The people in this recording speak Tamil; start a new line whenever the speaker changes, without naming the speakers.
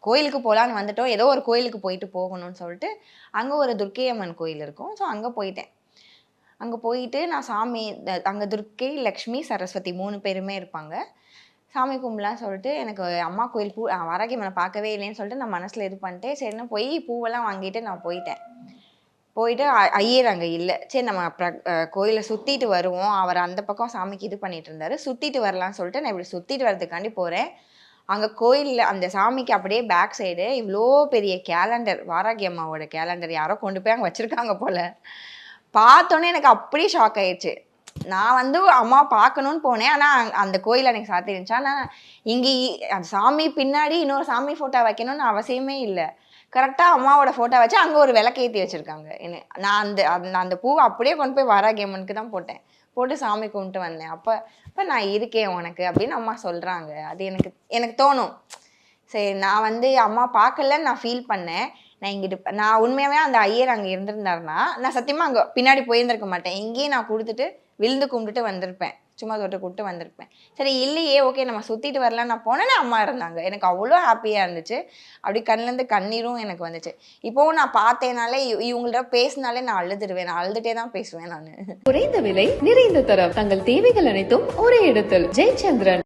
கோயிலுக்கு போகலான்னு வந்துட்டோம், ஏதோ ஒரு கோயிலுக்கு போயிட்டு போகணும்னு சொல்லிட்டு அங்கே ஒரு துர்க்கை அம்மன் கோயில் இருக்கும். ஸோ அங்கே போயிட்டேன். அங்கே போயிட்டு நான் சாமி அங்கே துர்க்கை, லக்ஷ்மி, சரஸ்வதி 3 பேருமே இருப்பாங்க. சாமி கும்பலான்னு சொல்லிட்டு எனக்கு அம்மா கோயில் வாராகி அம்மனை பார்க்கவே இல்லைன்னு சொல்லிட்டு நான் மனசில் இது பண்ணிட்டு சரின்னு போய் பூவெல்லாம் வாங்கிட்டு நான் போயிட்டேன். போயிட்டு ஐயர் அங்கே இல்லை. சரி நம்ம அப்புறம் கோயிலை சுற்றிட்டு வருவோம். அவர் அந்த பக்கம் சாமிக்கு இது பண்ணிட்டு இருந்தார். சுற்றிட்டு வரலான்னு சொல்லிட்டு நான் இப்படி சுற்றிட்டு வரதுக்காண்டி போகிறேன். அங்கே கோயிலில் அந்த சாமிக்கு அப்படியே பேக் சைடு இவ்வளோ பெரிய கேலண்டர், வாராகி அம்மாவோட கேலண்டர் யாரோ கொண்டு போய் அங்கே வச்சுருக்காங்க போல். பார்த்தோன்னே எனக்கு அப்படியே ஷாக் ஆயிடுச்சு. நான் வந்து அம்மா பார்க்கணுன்னு போனேன். ஆனால் அந்த கோயில் எனக்கு சாத்திருந்துச்சு. ஆனால் இங்கே அந்த சாமி பின்னாடி இன்னொரு சாமி ஃபோட்டோ வைக்கணும்னு அவசியமே இல்லை. கரெக்டாக அம்மாவோட ஃபோட்டோ வச்சு அங்கே ஒரு விளக்கேற்றி வச்சுருக்காங்க. நான் அந்த பூவை அப்படியே கொண்டு போய் வாராகி அம்மனுக்கு தான் போட்டேன். போட்டு சாமி கும்பிட்டு வந்தேன். அப்போ நான் இருக்கேன் உனக்கு அப்படின்னு அம்மா சொல்கிறாங்க. அது எனக்கு தோணும். சரி, நான் வந்து அம்மா பார்க்கலன்னு நான் ஃபீல் பண்ணேன். நான் உண்மையாகவே அந்த ஐயர் அங்கே இருந்திருந்தாருன்னா நான் சத்தியமாக அங்கே பின்னாடி போயிருந்திருக்க மாட்டேன். இங்கேயே நான் கொடுத்துட்டு விழுந்து கும்பிட்டுட்டு வந்திருப்பேன். சும்மா தொட்டு கூப்பிட்டு வந்திருப்பேன். சரி இல்லையே, ஓகே நம்ம சுற்றிட்டு வரலாம் நான் போனேன்னா அம்மா இருந்தாங்க. எனக்கு அவ்வளோ ஹாப்பியாக இருந்துச்சு. அப்படி கண்ணிலேருந்து கண்ணீரும் எனக்கு வந்துச்சு. இப்போவும் நான் பார்த்தேனாலே இவங்கள்ட்ட பேசினாலே நான் அழுதுடுவேன். நான் அழுதுகிட்டே தான் பேசுவேன். நான்
குறைந்த விலை நிறைந்த தரம், தங்கள் தேவைகள் அனைத்தும் ஒரே இடத்தில். ஜெயச்சந்திரன்.